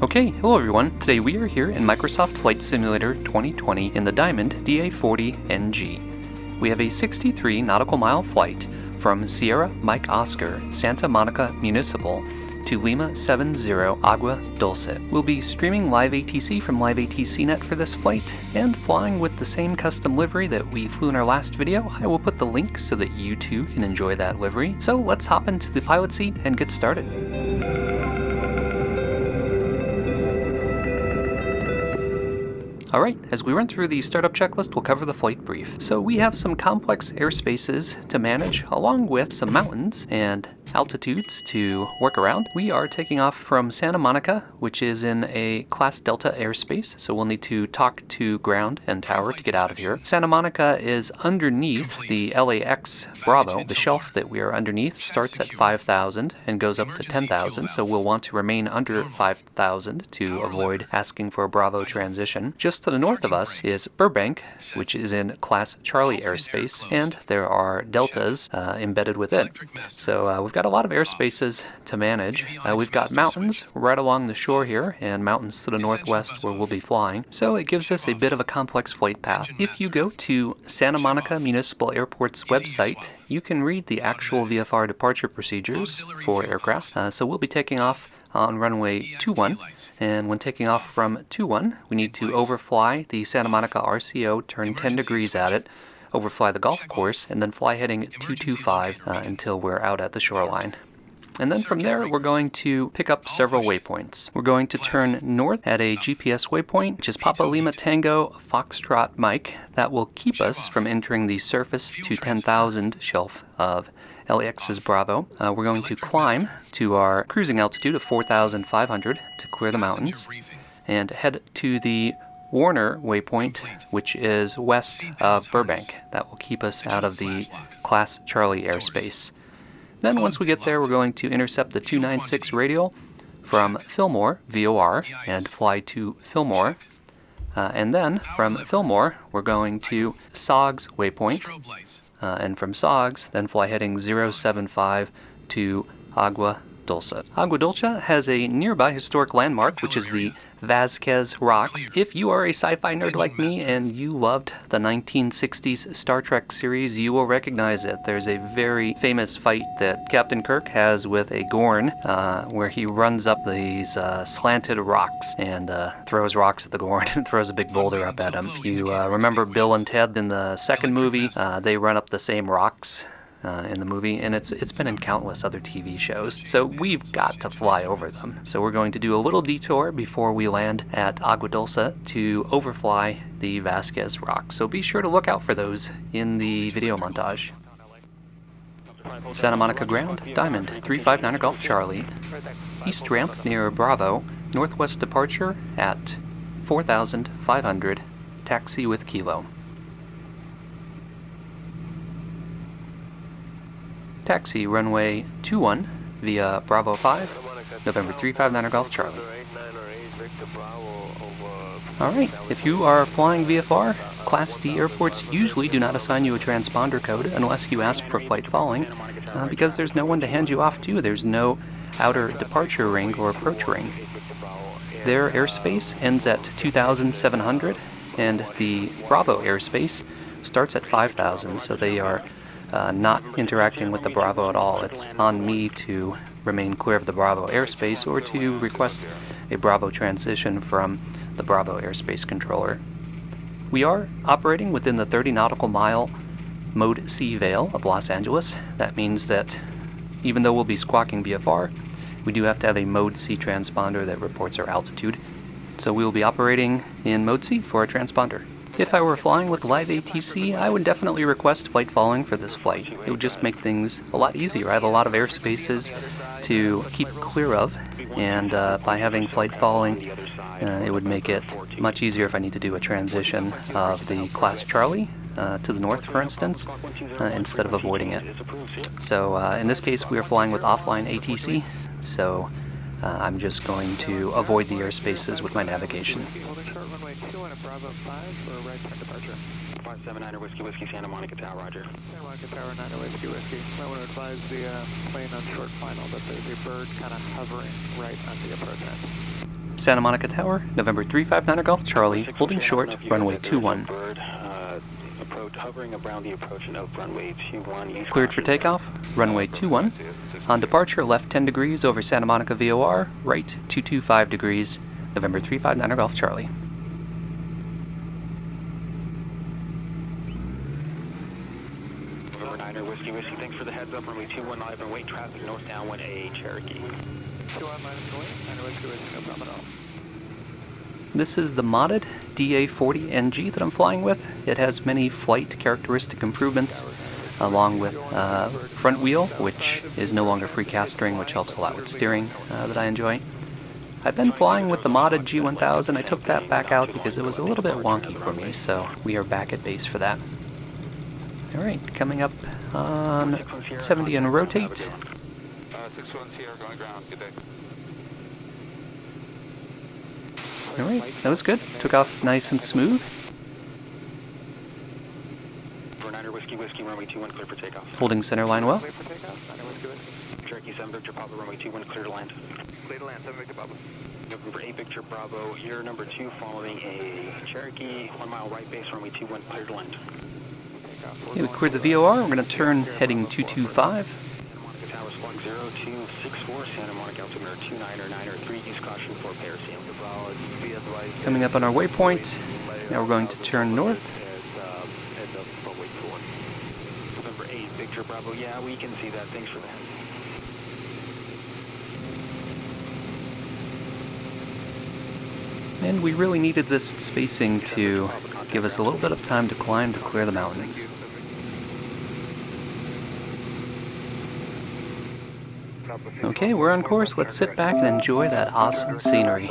Okay, hello everyone. Today we are here in Microsoft Flight Simulator 2020 in the Diamond DA40NG. We have a 63 nautical mile flight from Sierra Mike Oscar, Santa Monica Municipal to Lima 70 Agua Dulce. We'll be streaming live ATC from live ATCnet for this flight and flying with the same custom livery that we flew in our last video. I will put the link so that you too can enjoy that livery. So let's hop into the pilot seat and get started. Alright, as we run through the startup checklist, we'll cover the flight brief. So we have some complex airspaces to manage, along with some mountains and altitudes to work around. We are taking off from Santa Monica, which is in a Class Delta airspace, so we'll need to talk to ground and tower to get out of here. Santa Monica is underneath the LAX Bravo. The shelf that we are underneath starts at 5,000 and goes up to 10,000, so we'll want to remain under 5,000 to avoid asking for a Bravo transition. Just to the north of us is Burbank, which is in Class Charlie airspace, and there are deltas embedded within. So we've got a lot of airspaces to manage. We've got mountains right along the shore here, and mountains to the northwest where we'll be flying. So it gives us a bit of a complex flight path. If you go to Santa Monica Municipal Airport's website, you can read the actual VFR departure procedures for aircraft. So we'll be taking off on runway 21, and when taking off from 21, we need to overfly the Santa Monica RCO, turn 10 degrees at it, overfly the golf course, and then fly heading 225 until we're out at the shoreline. And then from there, we're going to pick up several waypoints. We're going to turn north at a GPS waypoint, which is Papa Lima Tango Foxtrot Mike. That will keep us from entering the surface to 10,000 shelf of LAX's Bravo. We're going to climb to our cruising altitude of 4,500 to clear the mountains and head to the Warner waypoint, which is west of Burbank. That will keep us out of the Class Charlie airspace. Then once we get there, we're going to intercept the 296 radial from Fillmore, VOR, and fly to Fillmore. And then from Fillmore, we're going to Saugs waypoint, and from Saugs, then fly heading 075 to Agua Dulce. Agua Dulce has a nearby historic landmark, which is the Vasquez Rocks. If you are a sci-fi nerd like me and you loved the 1960s Star Trek series, you will recognize it. There's a very famous fight that Captain Kirk has with a Gorn, where he runs up these slanted rocks and throws rocks at the Gorn and throws a big boulder up at him. If you remember Bill and Ted in the second movie, they run up the same rocks in the movie, and it's been in countless other TV shows, so we've got to fly over them. So we're going to do a little detour before we land at Agua Dulce to overfly the Vasquez Rock, so be sure to look out for those in the video montage. Santa Monica ground, Diamond 359 Golf Charlie, east ramp near Bravo, northwest departure at 4,500, taxi with Kilo. Taxi runway 21 via Bravo 5, November 359 Golf Charlie. Alright, if you are flying VFR, Class D airports usually do not assign you a transponder code unless you ask for flight following, because there's no one to hand you off to. There's no outer departure ring or approach ring. Their airspace ends at 2,700, and the Bravo airspace starts at 5,000, so they are not interacting with the Bravo at all. It's on me to remain clear of the Bravo airspace or to request a Bravo transition from the Bravo airspace controller. We are operating within the 30 nautical mile Mode C Vale of Los Angeles. That means that even though we'll be squawking VFR, we do have to have a Mode C transponder that reports our altitude. So we will be operating in Mode C for a transponder. If I were flying with live ATC, I would definitely request flight following for this flight. It would just make things a lot easier. I have a lot of airspaces to keep clear of, and by having flight following, it would make it much easier if I need to do a transition of the Class Charlie to the north, for instance, instead of avoiding it. So in this case, we are flying with offline ATC, so I'm just going to avoid the airspaces with my navigation. Bravo 5 for right turn departure. 579 Whiskey Santa Monica Tower, roger. Santa Monica Tower 9 Whiskey. I want to advise the plane on short final that there's a bird kind of hovering right on the approach end. Santa Monica Tower, November 359 Golf Charlie, holding short, runway 21. Hovering around the approach and of runway 21. Cleared for takeoff, runway 21. On departure, left 10 degrees over Santa Monica VOR, right 225 degrees, November 359 Golf Charlie. November 9er Whiskey, thanks for the heads up, runway 21 live and wait, traffic north downwind A Cherokee. 21 minus going, 9er Whiskey, no problem at all. This is the modded DA40NG that I'm flying with. It has many flight characteristic improvements, along with front wheel, which is no longer free-cast steering, which helps a lot with steering that I enjoy. I've been flying with the modded G1000. I took that back out because it was a little bit wonky for me, so we are back at base for that. Alright, coming up on 70 and rotate. 61 Sierra going ground, good day. Alright, that was good. Took off nice and smooth. Whiskey, runway 21, clear for takeoff. Holding center line well. Clear for takeoff, Cherokee 7 Victor Bravo, runway 21, clear to land. Clear to land, 7 Victor Bravo. November 8 Victor Bravo, here number 2 following a Cherokee, 1 mile right base, runway 21, clear to land. Okay, we cleared the VOR. We're going to turn heading 225. Santa Monica Tower, squawk 0264, Santa Monica altimeter 2993, use caution for parasail. Coming up on our waypoint. Now we're going to turn north. November 8 Victor Bravo, yeah, we can see that. Thanks for that. And we really needed this spacing to give us a little bit of time to climb to clear the mountains. Okay, we're on course. Let's sit back and enjoy that awesome scenery.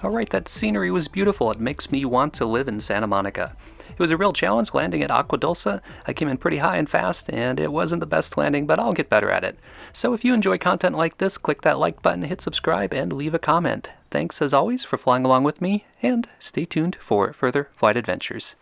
Alright, that scenery was beautiful. It makes me want to live in Santa Monica. It was a real challenge landing at Agua Dulce. I came in pretty high and fast, and it wasn't the best landing, but I'll get better at it. So if you enjoy content like this, click that like button, hit subscribe, and leave a comment. Thanks as always for flying along with me, and stay tuned for further flight adventures.